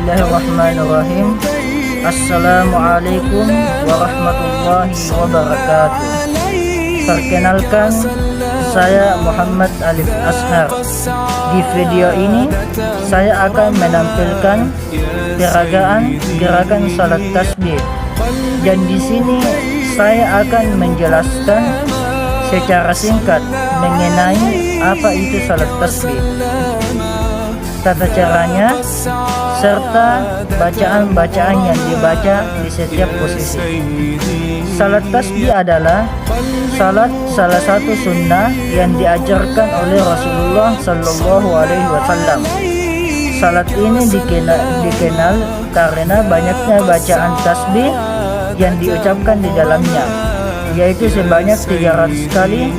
Bismillahirrahmanirrahim. Assalamualaikum warahmatullahi wabarakatuh. Perkenalkan, saya Muhammad Alif Ashar. Di video ini saya akan menampilkan peragaan gerakan salat tasbih, dan di sini saya akan menjelaskan secara singkat mengenai apa itu salat tasbih, tata caranya, serta bacaan-bacaan yang dibaca di setiap posisi. Salat tasbih adalah salah satu sunnah yang diajarkan oleh Rasulullah Sallallahu Alaihi Wasallam. Salat ini dikenal karena banyaknya bacaan tasbih yang diucapkan di dalamnya, yaitu sebanyak 300 kali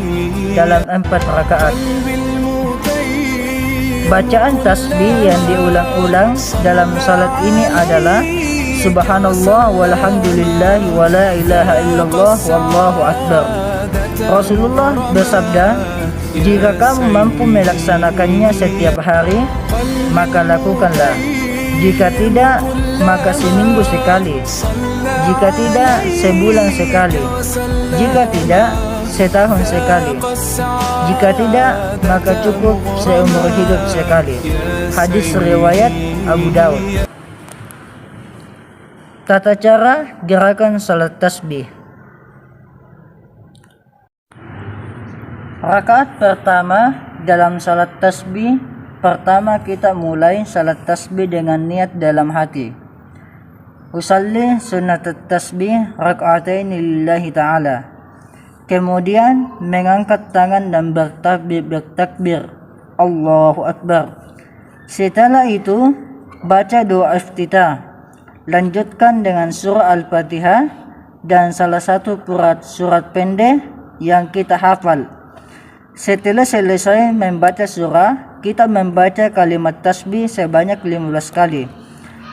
dalam 4 rakaat. Bacaan tasbih yang diulang-ulang dalam salat ini adalah Subhanallah walhamdulillah wala ilaha illallah wallahu akbar. Rasulullah bersabda, jika kamu mampu melaksanakannya setiap hari, maka lakukanlah. Jika tidak, maka seminggu sekali. Jika tidak, sebulan sekali. Jika tidak, setahun sekali. Jika tidak, maka cukup seumur hidup sekali. Hadis riwayat Abu Daud. Tata cara gerakan salat tasbih. Rakaat pertama dalam salat tasbih, pertama kita mulai salat tasbih dengan niat dalam hati. Usalli sunnat tasbih raka'atain lillahi ta'ala. Kemudian mengangkat tangan dan bertakbir Allahu Akbar. Setelah itu baca doa iftitah. Lanjutkan dengan surah Al-Fatihah dan salah satu surat pendek yang kita hafal. Setelah selesai membaca surah, kita membaca kalimat tasbih sebanyak 15 kali.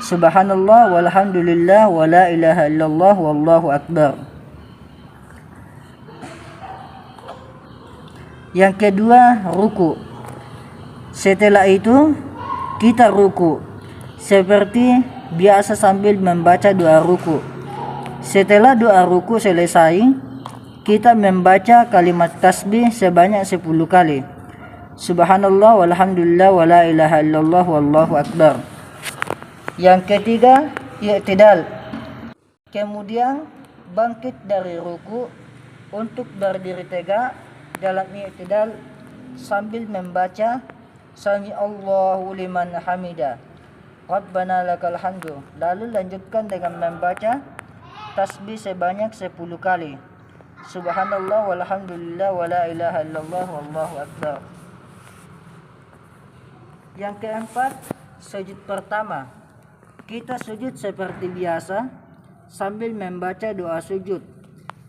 Subhanallah walhamdulillah wala ilaha illallah wallahu akbar. Yang kedua, ruku. Setelah itu kita ruku seperti biasa sambil membaca doa ruku. Setelah doa ruku selesai, kita membaca kalimat tasbih sebanyak 10 kali. Subhanallah walhamdulillah wala ilaha illallah wallahu akbar. Yang ketiga, i'tidal. Kemudian bangkit dari ruku untuk berdiri tegak dalam i'tidal sambil membaca Sami Allahu liman hamidah, Rabbana lakal hamdu. Lalu lanjutkan dengan membaca tasbih sebanyak 10 kali. Subhanallah walhamdulillah wala ilaha illallah wallahu akbar. Yang keempat, sujud pertama. Kita sujud seperti biasa sambil membaca doa sujud.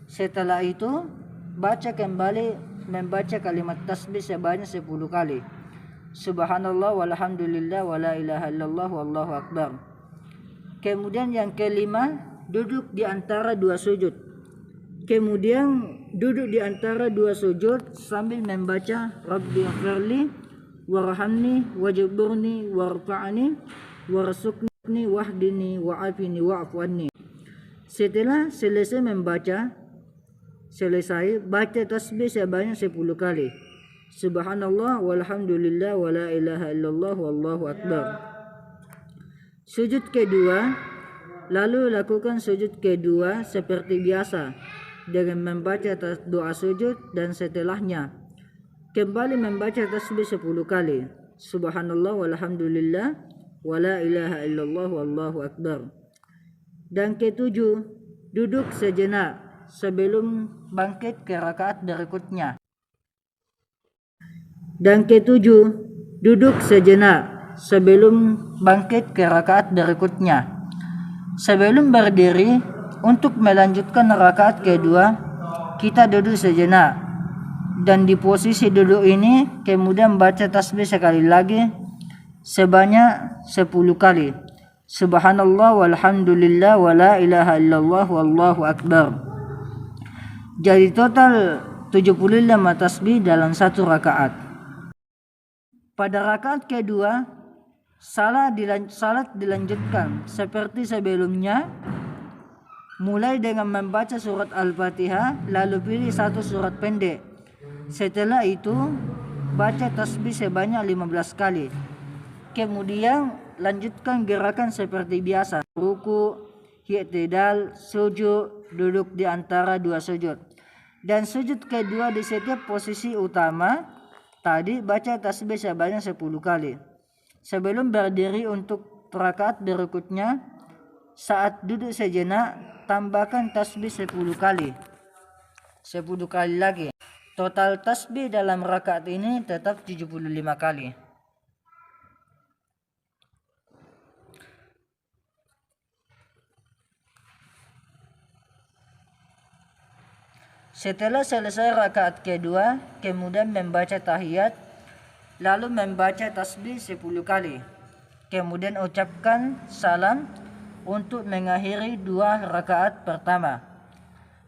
Setelah itu baca kembali membaca kalimat tasbih sebanyak 10 kali. Subhanallah walhamdulillah wala ilaha illallah wallahu akbar. Kemudian yang kelima, duduk di antara dua sujud. Kemudian duduk di antara dua sujud sambil membaca Rabbighfirli warhamni wajburni warfa'ni warzuqni wahdini wa'afini wa'fu anni. Setelah selesai baca tasbih sebanyak 10 kali. Subhanallah walhamdulillah wala ilaha illallah wallahu akbar. Sujud kedua, lalu lakukan sujud kedua seperti biasa dengan membaca doa sujud, dan setelahnya kembali membaca tasbih 10 kali. Subhanallah walhamdulillah wala ilaha illallah wallahu akbar. Dan ketujuh, duduk sejenak sebelum bangkit ke rakaat berikutnya. Dan ketujuh, duduk sejenak sebelum bangkit ke rakaat berikutnya. Sebelum berdiri untuk melanjutkan rakaat kedua, kita duduk sejenak, dan di posisi duduk ini kemudian baca tasbih sekali lagi sebanyak 10 kali. Subhanallah walhamdulillah wala ilaha illallah wallahu akbar. Jadi total 75 tasbih dalam satu rakaat. Pada rakaat kedua Salat dilanjutkan seperti sebelumnya, mulai dengan membaca surat Al-Fatihah, lalu pilih satu surat pendek. Setelah itu baca tasbih sebanyak 15 kali. Kemudian lanjutkan gerakan seperti biasa, ruku, i'tidal, sujud, duduk di antara dua sujud, dan sujud kedua di setiap posisi utama. Tadi baca tasbih sebanyak 10 kali. Sebelum berdiri untuk rakaat berikutnya, saat duduk sejenak, tambahkan tasbih 10 kali. 10 kali lagi. Total tasbih dalam rakaat ini tetap 75 kali. Setelah selesai rakaat kedua, kemudian membaca tahiyat, lalu membaca tasbih 10 kali. Kemudian ucapkan salam untuk mengakhiri dua rakaat pertama.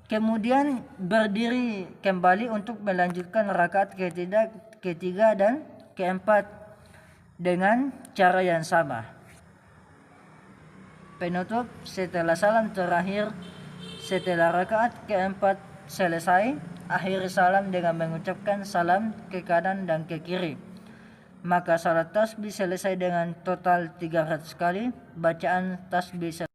Kemudian berdiri kembali untuk melanjutkan rakaat ketiga dan keempat dengan cara yang sama. Penutup, setelah salam terakhir, setelah rakaat keempat selesai, akhiri salam dengan mengucapkan salam ke kanan dan ke kiri. Maka salat tasbih selesai dengan total 300 kali. Bacaan tasbih